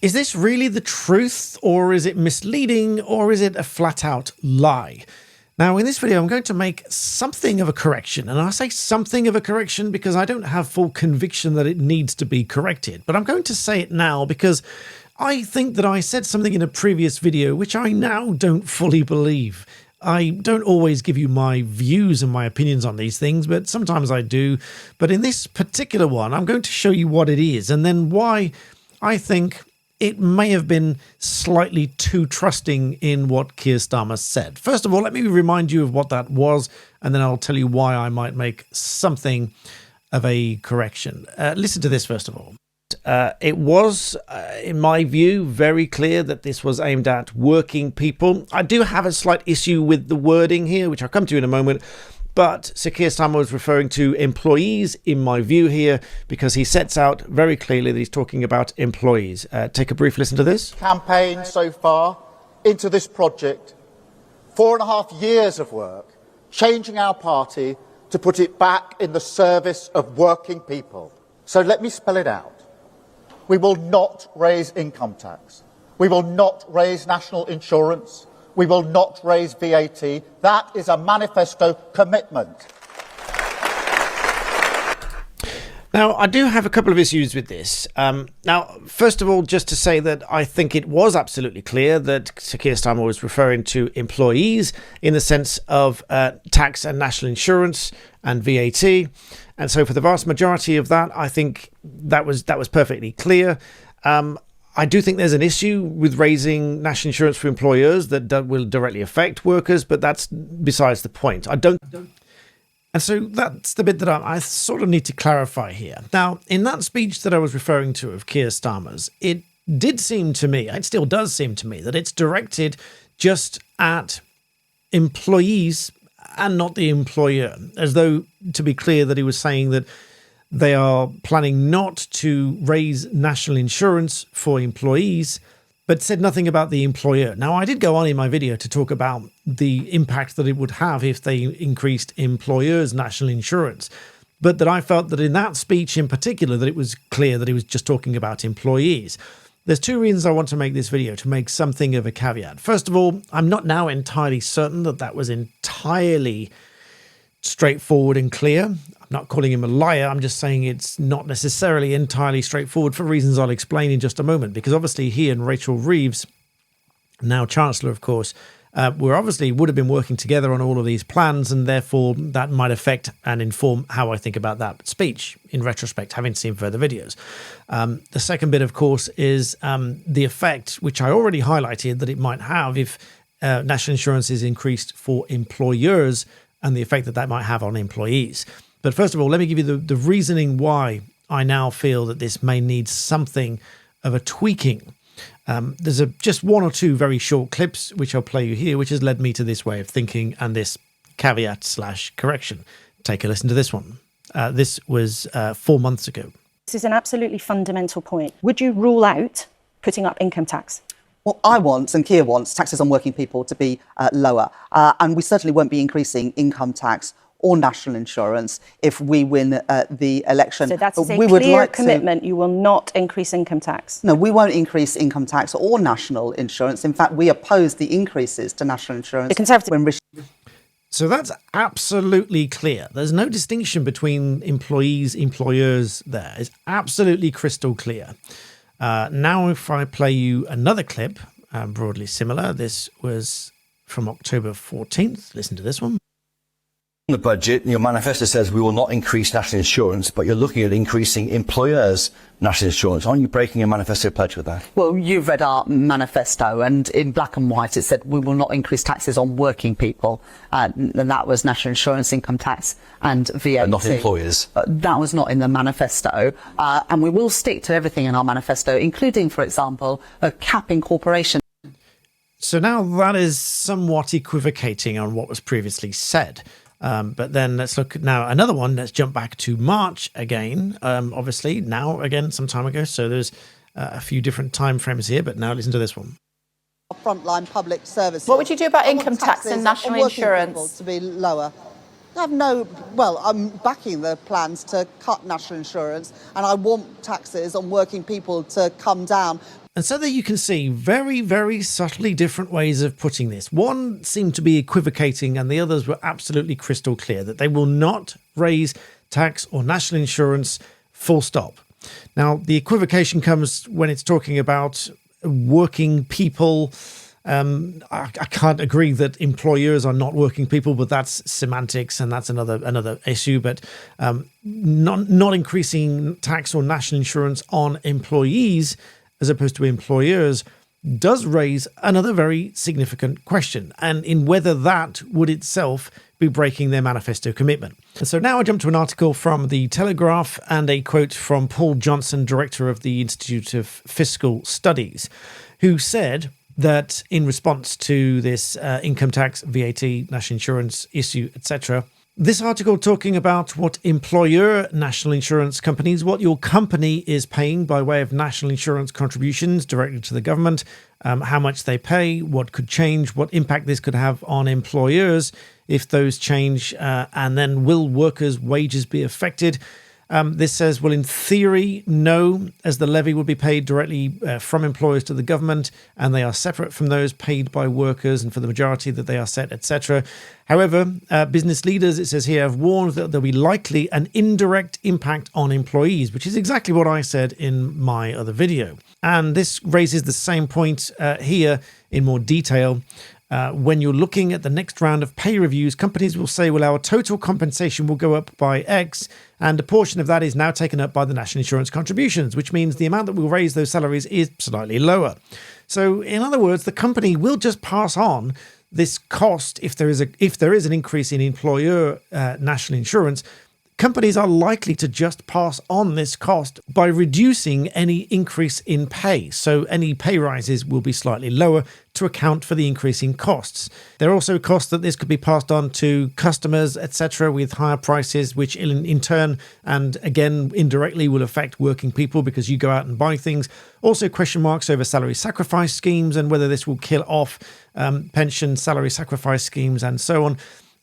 Is this really the truth, or is it misleading, or is it a flat-out lie? Now, in this video, I'm going to make something of a correction, and I say something of a correction because I don't have full conviction that it needs to be corrected, but I'm going to say it now because I think that I said something in a previous video which I now don't fully believe. I don't always give you my views and my opinions on these things, but sometimes I do. But in this particular one, I'm going to show you what it is and then why I think it may have been slightly too trusting in what Keir Starmer said. First of all, let me remind you of what that was, and then I'll tell you why I might make something of a correction. Listen to this first of all. It was, in my view, very clear that this was aimed at working people. I do have a slight issue with the wording here, which I'll come to in a moment. But Sir Keir Starmer was referring to employees, in my view here, because he sets out very clearly that he's talking about employees. Take a brief listen to this. Campaign so far into this project, 4.5 years of work, changing our party to put it back in the service of working people. So let me spell it out. We will not raise income tax. We will not raise national insurance. We will not raise VAT. That is a manifesto commitment. Now, I do have a couple of issues with this. Now, first of all, just to say that I think it was absolutely clear that Sir Keir Starmer was referring to employees in the sense of tax and national insurance and VAT. And so for the vast majority of that, I think that was perfectly clear. I do think there's an issue with raising national insurance for employers that will directly affect workers, but that's besides the point. And so that's the bit that I sort of need to clarify here. Now, in that speech that I was referring to of Keir Starmer's, it did seem to me, it still does seem to me, that it's directed just at employees and not the employer, as though, to be clear, that he was saying that they are planning not to raise national insurance for employees, but said nothing about the employer. Now, I did go on in my video to talk about the impact that it would have if they increased employers' national insurance, but that I felt that in that speech in particular, that it was clear that he was just talking about employees. There's two reasons I want to make this video, to make something of a caveat. First of all, I'm not now entirely certain that that was entirely straightforward and clear. I'm not calling him a liar. I'm just saying it's not necessarily entirely straightforward for reasons I'll explain in just a moment, because obviously he and Rachel Reeves, now Chancellor, of course, would have been working together on all of these plans, and therefore that might affect and inform how I think about that speech in retrospect, having seen further videos. The second bit, of course, is the effect, which I already highlighted, that it might have if national insurance is increased for employers, and the effect that that might have on employees. But first of all, let me give you the reasoning why I now feel that this may need something of a tweaking. There's just one or two very short clips, which I'll play you here, which has led me to this way of thinking and this caveat/correction. Take a listen to this one. This was 4 months ago. This is an absolutely fundamental point. Would you rule out putting up income tax? Well, I want, and Keir wants, taxes on working people to be lower. And we certainly won't be increasing income tax or national insurance if we win the election. So that's a clear commitment. You will not increase income tax. No, we won't increase income tax or national insurance. In fact, we oppose the increases to national insurance. The Conservative. So that's absolutely clear. There's no distinction between employees, employers there. It's absolutely crystal clear. Now, if I play you another clip, broadly similar, this was from October 14th. Listen to this one. The budget, your manifesto says we will not increase national insurance, but you're looking at increasing employers' national insurance. Aren't you breaking a manifesto pledge with that? Well, you've read our manifesto, and in black and white it said we will not increase taxes on working people, and that was national insurance, income tax and VAT. Not employers. That was not in the manifesto, and we will stick to everything in our manifesto, including, for example, capping corporations. So now that is somewhat equivocating on what was previously said. But then let's look at now another one. Let's jump back to March again. Obviously now again some time ago. So there's a few different time frames here. But now listen to this one. Frontline public services. What would you do about income tax and national insurance? To be lower. I'm backing the plans to cut national insurance, and I want taxes on working people to come down. And so there you can see very, very subtly different ways of putting this. One seemed to be equivocating and the others were absolutely crystal clear that they will not raise tax or national insurance, full stop. Now, the equivocation comes when it's talking about working people. I can't agree that employers are not working people, but that's semantics and that's another issue. But not increasing tax or national insurance on employees as opposed to employers does raise another very significant question, and in whether that would itself be breaking their manifesto commitment. And so now I jump to an article from The Telegraph and a quote from Paul Johnson, director of the Institute of Fiscal Studies, who said that in response to this income tax, VAT, national insurance issue, etc., this article talking about what employer national insurance companies, what your company is paying by way of national insurance contributions directly to the government, how much they pay, what could change, what impact this could have on employers if those change, and then will workers' wages be affected? This says, well, in theory, no, as the levy would be paid directly from employers to the government, and they are separate from those paid by workers, and for the majority that they are set, etc. However, business leaders, it says here, have warned that there'll be likely an indirect impact on employees, which is exactly what I said in my other video. And this raises the same point here in more detail. When you're looking at the next round of pay reviews, companies will say, well, our total compensation will go up by X, and a portion of that is now taken up by the national insurance contributions, which means the amount that will raise those salaries is slightly lower. So in other words, the company will just pass on this cost if there is an increase in employer national insurance. Companies are likely to just pass on this cost by reducing any increase in pay. So any pay rises will be slightly lower to account for the increasing costs. There are also costs that this could be passed on to customers, etc., with higher prices, which in turn and again indirectly will affect working people because you go out and buy things. Also question marks over salary sacrifice schemes and whether this will kill off pension salary sacrifice schemes and so on.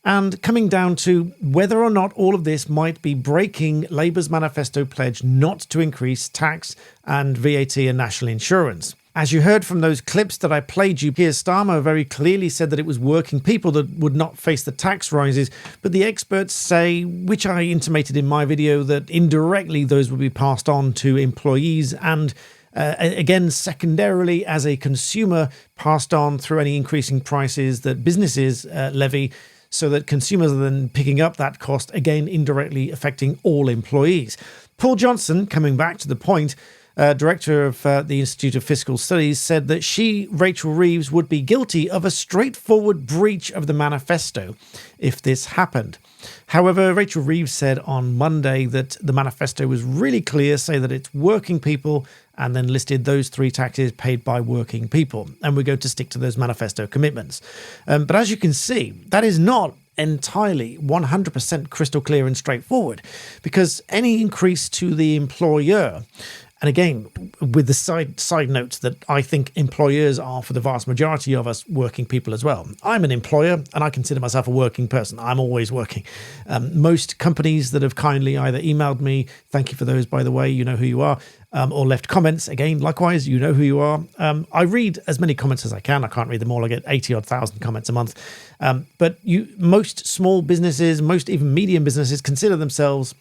And coming down to whether or not all of this might be breaking Labour's manifesto pledge not to increase tax and VAT and national insurance. As you heard from those clips that I played you, Keir Starmer very clearly said that it was working people that would not face the tax rises, but the experts say, which I intimated in my video, that indirectly those will be passed on to employees and again, secondarily, as a consumer, passed on through any increasing prices that businesses levy, so that consumers are then picking up that cost, again, indirectly affecting all employees. Paul Johnson, coming back to the point, director of the Institute of Fiscal Studies, said that Rachel Reeves, would be guilty of a straightforward breach of the manifesto if this happened. However, Rachel Reeves said on Monday that the manifesto was really clear, say that it's working people, and then listed those three taxes paid by working people. And we're going to stick to those manifesto commitments. But as you can see, that is not entirely 100% crystal clear and straightforward, because any increase to the employer, and again, with the side notes that I think employers are, for the vast majority of us, working people as well. I'm an employer and I consider myself a working person. I'm always working. Most companies that have kindly either emailed me, thank you for those, by the way, you know who you are, or left comments, again, likewise, you know who you are. I read as many comments as I can. I can't read them all. I get 80,000 comments a month. But most small businesses, most even medium businesses consider themselves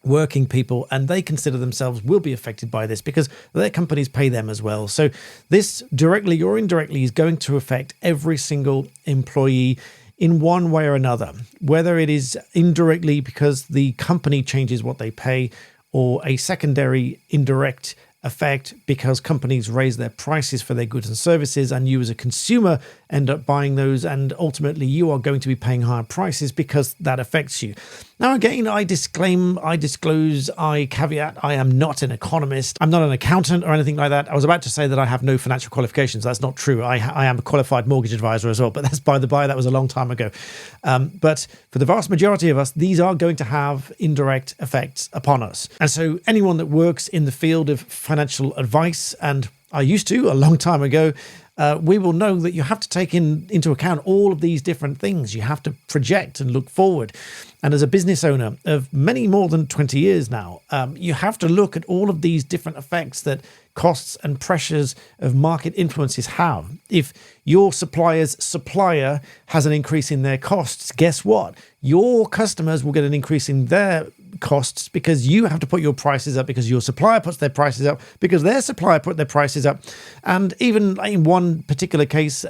working people, and they consider themselves will be affected by this because their companies pay them as well. So this directly or indirectly is going to affect every single employee in one way or another, whether it is indirectly because the company changes what they pay, or a secondary indirect effect because companies raise their prices for their goods and services, and you as a consumer end up buying those, and ultimately you are going to be paying higher prices because that affects you. Now, again, I disclose, I caveat, I am not an economist. I'm not an accountant or anything like that. I was about to say that I have no financial qualifications. That's not true. I am a qualified mortgage advisor as well, but that's by the by. That was a long time ago. But for the vast majority of us, these are going to have indirect effects upon us. And so anyone that works in the field of financial advice, and I used to a long time ago, we will know that you have to take into account all of these different things. You have to project and look forward. And as a business owner of many more than 20 years now, you have to look at all of these different effects that costs and pressures of market influences have. If your supplier's supplier has an increase in their costs, guess what? Your customers will get an increase in their costs because you have to put your prices up, because your supplier puts their prices up, because their supplier put their prices up. And even in one particular case,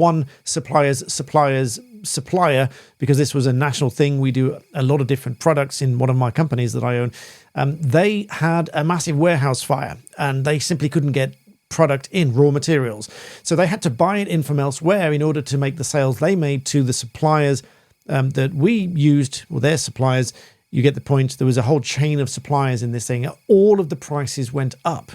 one supplier's supplier, because this was a national thing, we do a lot of different products in one of my companies that I own, they had a massive warehouse fire and they simply couldn't get product in, raw materials. So they had to buy it in from elsewhere in order to make the sales they made to the suppliers that we used, or their suppliers. You get the point. There was a whole chain of suppliers in this thing. All of the prices went up.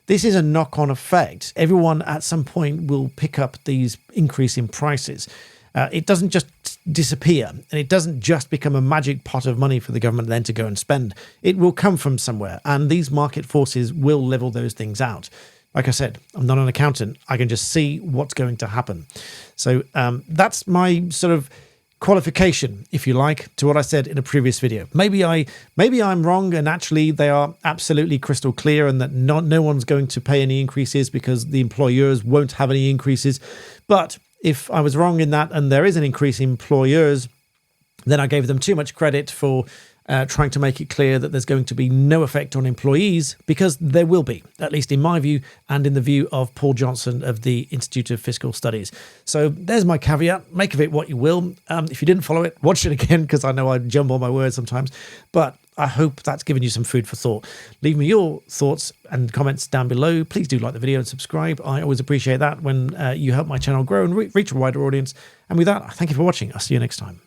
This is a knock-on effect. Everyone at some point will pick up these increase in prices. It doesn't just disappear, and it doesn't just become a magic pot of money for the government then to go and spend. It will come from somewhere, and these market forces will level those things out. Like I said, I'm not an accountant. I can just see what's going to happen. So that's my sort of qualification, if you like, to what I said in a previous video. Maybe I'm wrong, and actually they are absolutely crystal clear, and that no one's going to pay any increases because the employers won't have any increases. But if I was wrong in that, and there is an increase in employers, then I gave them too much credit for trying to make it clear that there's going to be no effect on employees, because there will be, at least in my view and in the view of Paul Johnson of the Institute of Fiscal Studies. So there's my caveat. Make of it what you will. If you didn't follow it, watch it again, because I know I jumble my words sometimes. But I hope that's given you some food for thought. Leave me your thoughts and comments down below. Please do like the video and subscribe. I always appreciate that when you help my channel grow and reach a wider audience. And with that, thank you for watching. I'll see you next time.